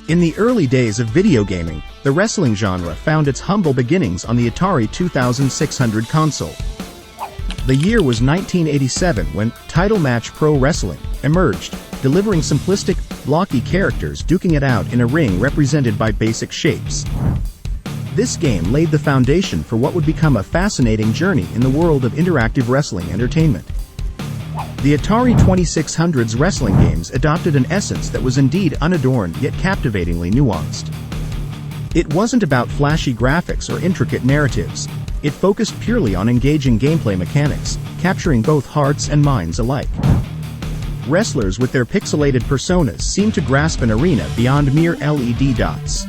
In the early days of video gaming, the wrestling genre found its humble beginnings on the Atari 2600 console. The year was 1987 when Title Match Pro Wrestling emerged, delivering simplistic, blocky characters duking it out in a ring represented by basic shapes. This game laid the foundation for what would become a fascinating journey in the world of interactive wrestling entertainment. The Atari 2600's wrestling games adopted an essence that was indeed unadorned yet captivatingly nuanced. It wasn't about flashy graphics or intricate narratives. It focused purely on engaging gameplay mechanics, capturing both hearts and minds alike. Wrestlers with their pixelated personas seemed to grasp an arena beyond mere LED dots.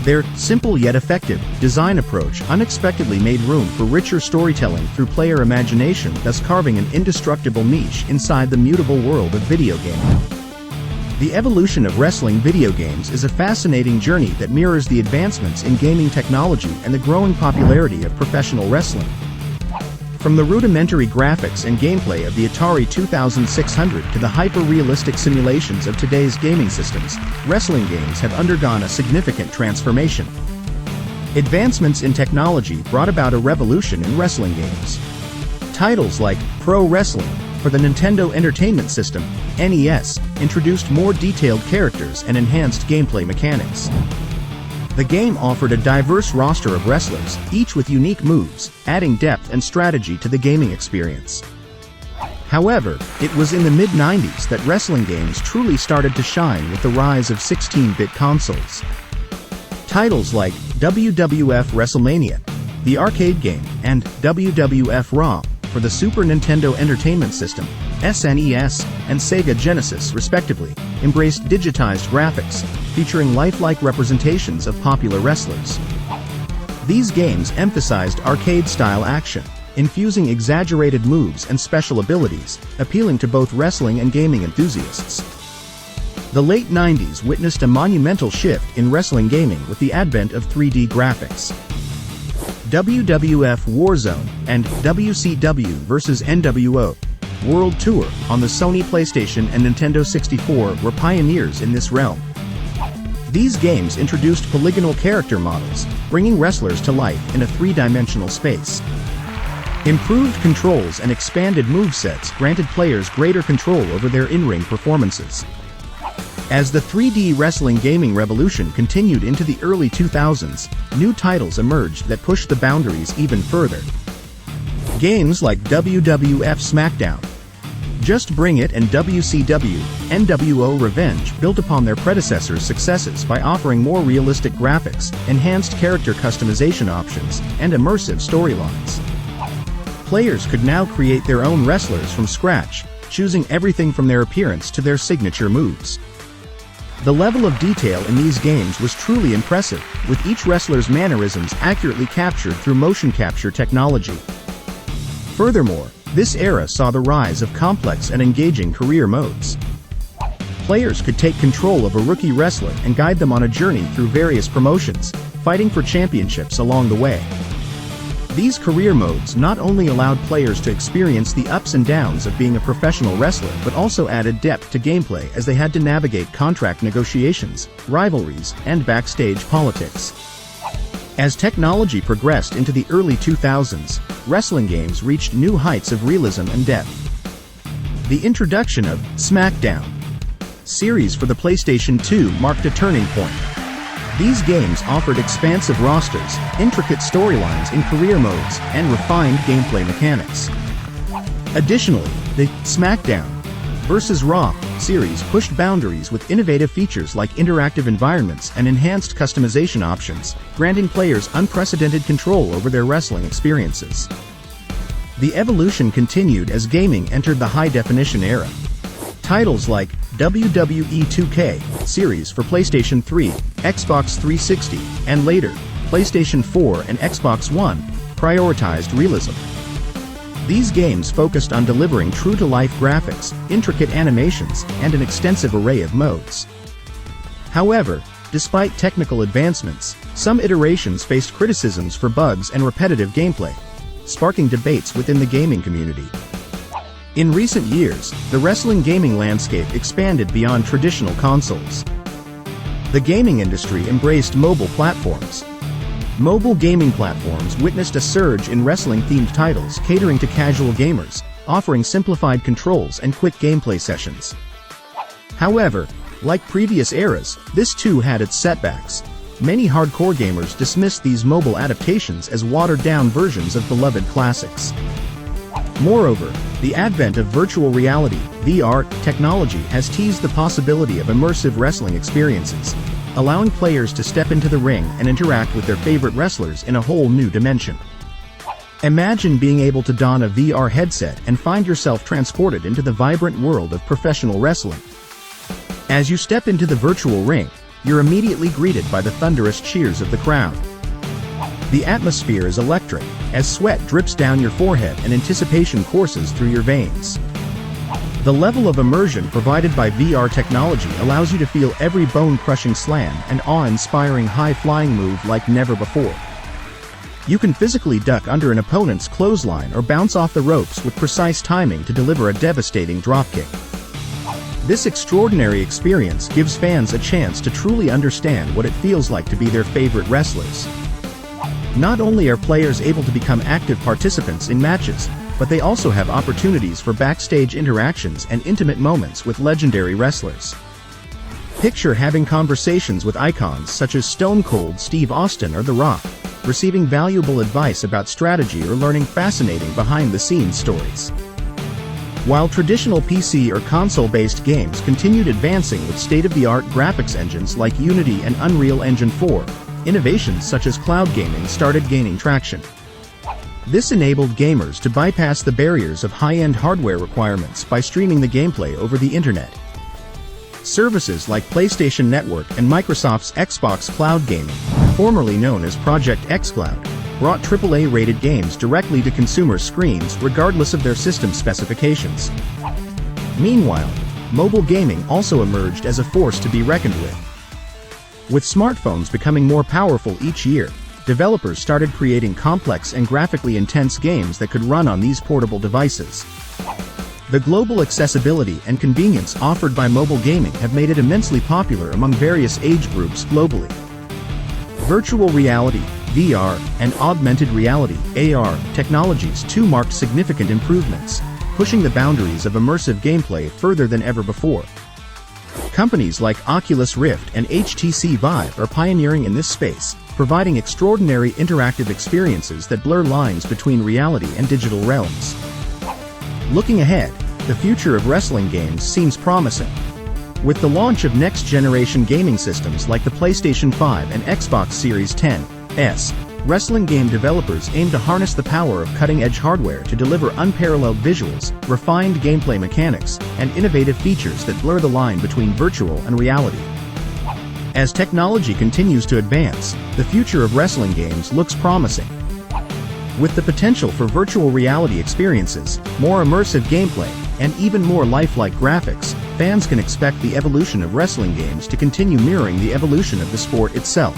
Their simple yet effective design approach unexpectedly made room for richer storytelling through player imagination, thus carving an indestructible niche inside the mutable world of video gaming. The evolution of wrestling video games is a fascinating journey that mirrors the advancements in gaming technology and the growing popularity of professional wrestling. From the rudimentary graphics and gameplay of the Atari 2600 to the hyper-realistic simulations of today's gaming systems, wrestling games have undergone a significant transformation. Advancements in technology brought about a revolution in wrestling games. Titles like Pro Wrestling for the Nintendo Entertainment System, NES, introduced more detailed characters and enhanced gameplay mechanics. The game offered a diverse roster of wrestlers, each with unique moves, adding depth and strategy to the gaming experience. However, it was in the mid-90s that wrestling games truly started to shine with the rise of 16-bit consoles. Titles like WWF WrestleMania, the arcade game, and WWF Raw for the Super Nintendo Entertainment System, SNES, and Sega Genesis, respectively, embraced digitized graphics, featuring lifelike representations of popular wrestlers. These games emphasized arcade-style action, infusing exaggerated moves and special abilities, appealing to both wrestling and gaming enthusiasts. The late 90s witnessed a monumental shift in wrestling gaming with the advent of 3D graphics. WWF Warzone and WCW vs. NWO World Tour on the Sony PlayStation and Nintendo 64 were pioneers in this realm. These games introduced polygonal character models, bringing wrestlers to life in a three-dimensional space. Improved controls and expanded movesets granted players greater control over their in-ring performances. As the 3D wrestling gaming revolution continued into the early 2000s, new titles emerged that pushed the boundaries even further. Games like WWF SmackDown, Just Bring It, and WCW NWO Revenge built upon their predecessors' successes by offering more realistic graphics, enhanced character customization options, and immersive storylines. Players could now create their own wrestlers from scratch, choosing everything from their appearance to their signature moves. The level of detail in these games was truly impressive, with each wrestler's mannerisms accurately captured through motion capture technology. Furthermore, this era saw the rise of complex and engaging career modes. Players could take control of a rookie wrestler and guide them on a journey through various promotions, fighting for championships along the way. These career modes not only allowed players to experience the ups and downs of being a professional wrestler but also added depth to gameplay as they had to navigate contract negotiations, rivalries, and backstage politics. As technology progressed into the early 2000s, wrestling games reached new heights of realism and depth. The introduction of SmackDown series for the PlayStation 2 marked a turning point. These games offered expansive rosters, intricate storylines in career modes, and refined gameplay mechanics. Additionally, the SmackDown vs. Raw series pushed boundaries with innovative features like interactive environments and enhanced customization options, granting players unprecedented control over their wrestling experiences. The evolution continued as gaming entered the high-definition era. Titles like WWE 2K series for PlayStation 3, Xbox 360, and later, PlayStation 4 and Xbox One, prioritized realism. These games focused on delivering true-to-life graphics, intricate animations, and an extensive array of modes. However, despite technical advancements, some iterations faced criticisms for bugs and repetitive gameplay, sparking debates within the gaming community. In recent years, the wrestling gaming landscape expanded beyond traditional consoles. The gaming industry embraced mobile platforms. Mobile gaming platforms witnessed a surge in wrestling-themed titles catering to casual gamers, offering simplified controls and quick gameplay sessions. However, like previous eras, this too had its setbacks. Many hardcore gamers dismissed these mobile adaptations as watered-down versions of beloved classics. Moreover, the advent of virtual reality (VR) technology has teased the possibility of immersive wrestling experiences, allowing players to step into the ring and interact with their favorite wrestlers in a whole new dimension. Imagine being able to don a VR headset and find yourself transported into the vibrant world of professional wrestling. As you step into the virtual ring, you're immediately greeted by the thunderous cheers of the crowd. The atmosphere is electric, as sweat drips down your forehead and anticipation courses through your veins. The level of immersion provided by VR technology allows you to feel every bone-crushing slam and awe-inspiring high-flying move like never before. You can physically duck under an opponent's clothesline or bounce off the ropes with precise timing to deliver a devastating dropkick. This extraordinary experience gives fans a chance to truly understand what it feels like to be their favorite wrestlers. Not only are players able to become active participants in matches, but they also have opportunities for backstage interactions and intimate moments with legendary wrestlers. Picture having conversations with icons such as Stone Cold Steve Austin or The Rock, receiving valuable advice about strategy or learning fascinating behind-the-scenes stories. While traditional PC or console-based games continued advancing with state-of-the-art graphics engines like Unity and Unreal Engine 4, innovations such as cloud gaming started gaining traction. This enabled gamers to bypass the barriers of high-end hardware requirements by streaming the gameplay over the internet. Services like PlayStation Network and Microsoft's Xbox Cloud Gaming, formerly known as Project xCloud, brought AAA-rated games directly to consumer screens regardless of their system specifications. Meanwhile, mobile gaming also emerged as a force to be reckoned with. With smartphones becoming more powerful each year, developers started creating complex and graphically intense games that could run on these portable devices. The global accessibility and convenience offered by mobile gaming have made it immensely popular among various age groups globally. Virtual reality, VR, and augmented reality, AR, technologies too marked significant improvements, pushing the boundaries of immersive gameplay further than ever before. Companies like Oculus Rift and HTC Vive are pioneering in this space, providing extraordinary interactive experiences that blur lines between reality and digital realms. Looking ahead, the future of wrestling games seems promising. With the launch of next-generation gaming systems like the PlayStation 5 and Xbox Series X, wrestling game developers aim to harness the power of cutting-edge hardware to deliver unparalleled visuals, refined gameplay mechanics, and innovative features that blur the line between virtual and reality. As technology continues to advance, the future of wrestling games looks promising. With the potential for virtual reality experiences, more immersive gameplay, and even more lifelike graphics, fans can expect the evolution of wrestling games to continue mirroring the evolution of the sport itself.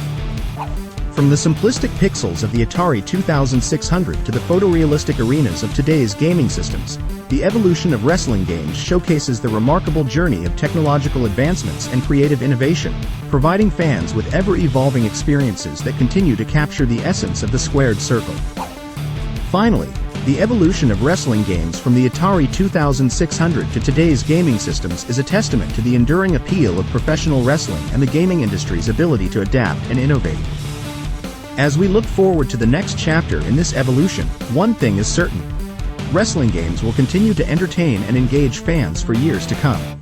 From the simplistic pixels of the Atari 2600 to the photorealistic arenas of today's gaming systems, the evolution of wrestling games showcases the remarkable journey of technological advancements and creative innovation, providing fans with ever-evolving experiences that continue to capture the essence of the squared circle. Finally, the evolution of wrestling games from the Atari 2600 to today's gaming systems is a testament to the enduring appeal of professional wrestling and the gaming industry's ability to adapt and innovate. As we look forward to the next chapter in this evolution, one thing is certain: wrestling games will continue to entertain and engage fans for years to come.